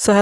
So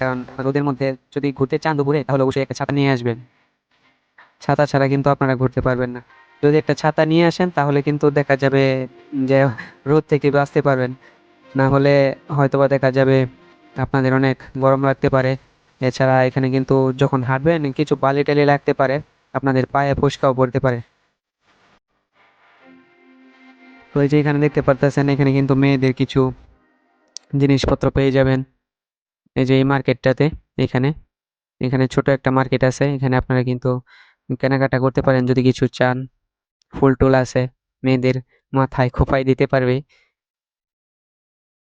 কারণ রোদের মধ্যে যদি ঘুরতে চান দুপুরে তাহলে অবশ্যই একটা ছাতা নিয়ে আসবেন। ছাতা ছাড়া কিন্তু আপনারা ঘুরতে পারবেন না। যদি একটা ছাতা নিয়ে আসেন তাহলে কিন্তু দেখা যাবে যে রোদ থেকে বাঁচতে পারবেন। না হলে হয়তোবা দেখা যাবে আপনাদের অনেক গরম লাগতে পারে। এছাড়া এখানে কিন্তু যখন হাঁটবেন কিছু বালি টালি লাগতে পারে, আপনাদের পায়ে ফোস্কাও পড়তে পারে। তো এই যে এখানে দেখতে পারতেছেন, এখানে কিন্তু মেয়েদের কিছু জিনিসপত্র পেয়ে যাবেন। এই যে এই মার্কেটটাতে, এখানে এখানে ছোট একটা মার্কেট আছে, এখানে আপনারা কিন্তু কেনাকাটা করতে পারেন যদি কিছু চান। ফুল টুল আছে, মেয়েদের মাথায় খোপায় দিতে পারবে।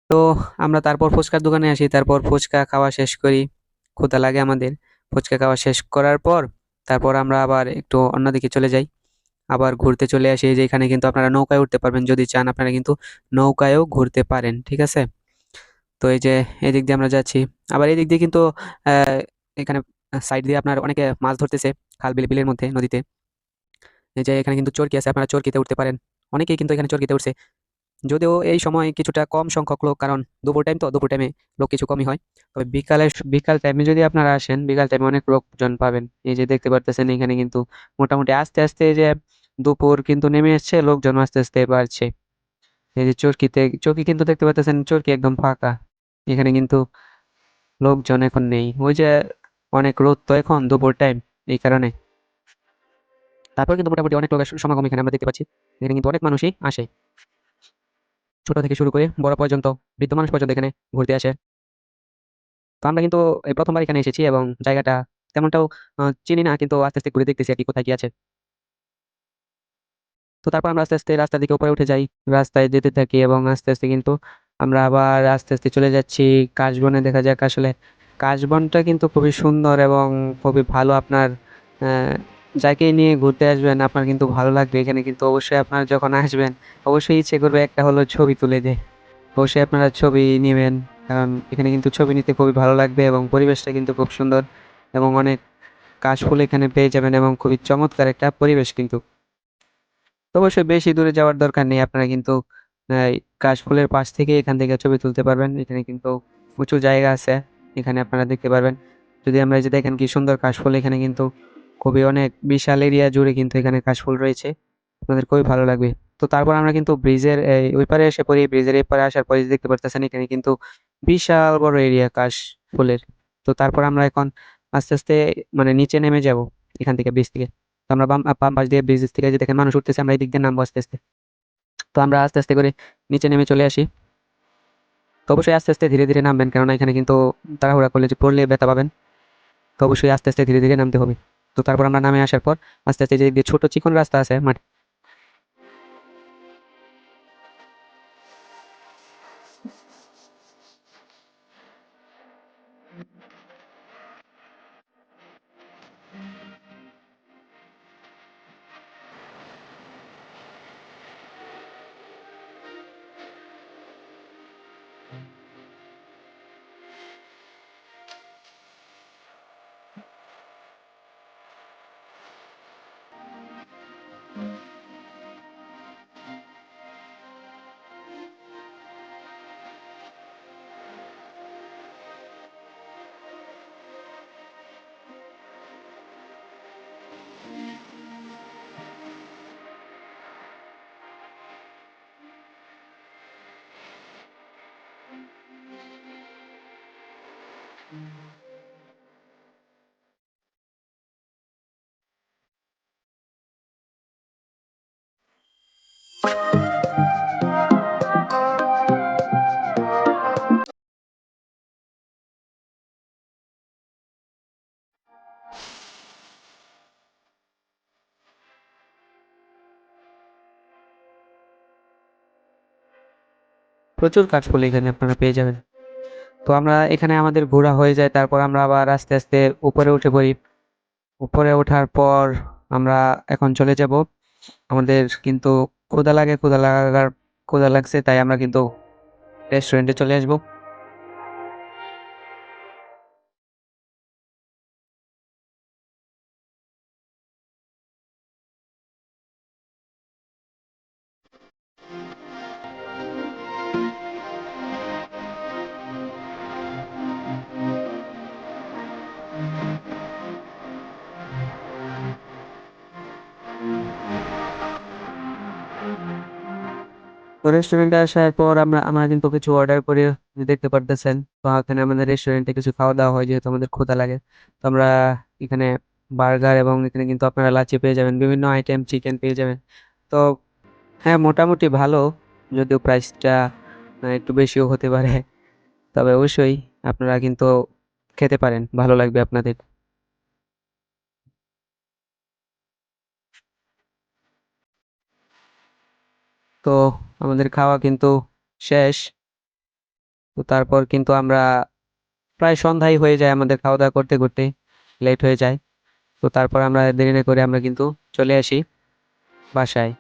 তো আমরা তারপর ফুচকার দোকানে আসি, তারপর ফুচকা খাওয়া শেষ করি। ক্ষুধা লাগে আমাদের। ফুচকা খাওয়া শেষ করার পর তারপর আমরা আবার একটু অন্যদিকে চলে যাই, আবার ঘুরতে চলে আসি। এই যে এখানে কিন্তু আপনারা নৌকায় উঠতে পারবেন, যদি চান আপনারা কিন্তু নৌকায়ও ঘুরতে পারেন, ঠিক আছে। তো এই যে এদিক দিয়ে আমরা যাচ্ছি, আবার এই দিক দিয়ে কিন্তু এখানে সাইড দিয়ে আপনার অনেকে মাছ ধরতেছে, খাল বিল বিলের মধ্যে, নদীতে। এই যে এখানে কিন্তু চরকি আছে, আপনারা চরকিতে উঠতে পারেন। অনেকেই কিন্তু এখানে চরকিতে উঠছে, যদিও এই সময় কিছুটা কম সংখ্যক লোক, কারণ দুপুর টাইম, তো দুপুর টাইমে লোক কিছু কমই হয়। তবে বিকাল টাইমে যদি আপনারা আসেন, বিকাল টাইমে অনেক লোকজন পাবেন। এই যে দেখতে পারতেছেন এখানে কিন্তু মোটামুটি আস্তে আস্তে এই যে দুপুর কিন্তু নেমে এসছে, লোকজন আস্তে আস্তে বাড়ছে। এই যে চরকি কিন্তু দেখতে পাচ্ছেন, চরকি একদম ফাঁকা। এখানে কিন্তু লোকজন এখন নেই, ওই যে অনেক রোদ তো এখন দুপুর টাইম, এই কারণে। তারপর কিন্তু মোটামুটি অনেক লোকের সমাগম এখানে আমরা দেখতে পাচ্ছি। এখানে কিন্তু অনেক মানুষই আসে, ছোট থেকে শুরু করে বড় পর্যন্ত, বৃদ্ধ মানুষ পর্যন্ত এখানে ঘুরতে আসে। তো আমরা কিন্তু এই প্রথমবার এখানে এসেছি এবং জায়গাটা তেমনটাও চিনি না, কিন্তু আস্তে আস্তে ঘুরে দেখতেছি আর কি কোথায় কি আছে। তো তারপর আমরা আস্তে আস্তে রাস্তার দিকে উপরে উঠে যাই, রাস্তায় যেতে থাকি এবং আস্তে আস্তে কিন্তু আমরা আবার আস্তে আস্তে চলে যাচ্ছি কাশবনে। দেখা যাক আসলে কাশবনটা কিন্তু খুবই সুন্দর এবং খুবই ভালো। আপনার আহ, যাকে নিয়ে ঘুরতে আসবেন আপনার কিন্তু ভালো লাগবে। এখানে কিন্তু অবশ্যই আপনার যখন আসবেন অবশ্যই ইচ্ছে করবে একটা হলো ছবি তুলে দেয়। অবশ্যই আপনারা ছবি নেবেন, কারণ এখানে কিন্তু ছবি নিতে খুবই ভালো লাগবে এবং পরিবেশটা কিন্তু খুব সুন্দর এবং অনেক কাশফুল এখানে পেয়ে যাবেন এবং খুবই চমৎকার একটা পরিবেশ কিন্তু। তো অবশ্যই বেশি দূরে যাওয়ার দরকার নেই, আপনারা কিন্তু এই কাশফুলের পাশ থেকে এখান থেকে ছবি তুলতে পারবেন। এখানে কিন্তু উঁচু জায়গা আছে, এখানে আপনারা দেখতে পারবেন। যদি আমরা এই যে দেখেন কি সুন্দর কাশফুল, এখানে কিন্তু খুবই অনেক বিশাল এরিয়া জুড়ে কিন্তু এখানে কাশফুল রয়েছে, আপনাদের খুবই ভালো লাগবে। তো তো তারপর আমরা কিন্তু ব্রিজের ওই পারে এসে পড়ি। ব্রিজের এই পারে আসার পরে দেখতে পারতেছেন এখানে কিন্তু বিশাল বড় এরিয়া কাশ ফুলের। তো তারপর আমরা এখন আস্তে আস্তে মানে নিচে নেমে যাব এখান থেকে, ব্রিজ থেকে। তো আমরা বাম বাম পাশ দিয়ে ব্রিজ থেকে যে দেখেন মানুষ উঠতেছে, আমরা এই দিক দিয়ে নামবো আস্তে আস্তে। তো আমরা আস্তে আস্তে করে নিচে নেমে চলে আসি। তো অবশ্যই আস্তে আস্তে ধীরে ধীরে নামবেন, কারণ এখানে কিন্তু তাড়াহুড়া করলে যে পড়লে ব্যথা পাবেন। তো অবশ্যই আস্তে আস্তে ধীরে ধীরে নামতে হবে। তো তারপর আমরা নামে আসার পর আস্তে আস্তে যে ছোট চিকন রাস্তা আছে মাটি। প্রচুর কাশফুল এখানে আপনারা পেয়ে যাবেন। তো আমরা এখানে আমাদের ঘোরা হয়ে যায়, তারপর আমরা আবার আস্তে আস্তে উপরে উঠে পড়ি। উপরে ওঠার পর আমরা এখন চলে যাব। আমাদের কিন্তু ক্ষুধা লাগছে, তাই আমরা কিন্তু রেস্টুরেন্টে চলে আসবো। তো রেস্টুরেন্টে আসার পর আমরা কিন্তু কিছু অর্ডার করে, দেখতে পারতেছেন। তো এখানে আমাদের রেস্টুরেন্টে কিছু খাওয়া দাওয়া হয়, যেহেতু আমাদের ক্ষুধা লাগে। তো আমরা এখানে বার্গার এবং এখানে কিন্তু আপনারা লাচি পেয়ে যাবেন, বিভিন্ন আইটেম চিকেন পেয়ে যাবেন। তো হ্যাঁ, মোটামুটি ভালো, যদিও প্রাইসটা একটু বেশিও হতে পারে। তবে অবশ্যই আপনারা কিন্তু খেতে পারেন, ভালো লাগবে আপনাদের। তো আমাদের খাওয়া কিন্তু শেষ। তো তারপর কিন্তু আমরা প্রায় সন্ধ্যায় হয়ে যায়, আমাদের খাওয়া দাওয়া করতে করতে লেট হয়ে যায়। তো তারপর আমরা দেরি না করে আমরা কিন্তু চলে আসি বাসায়।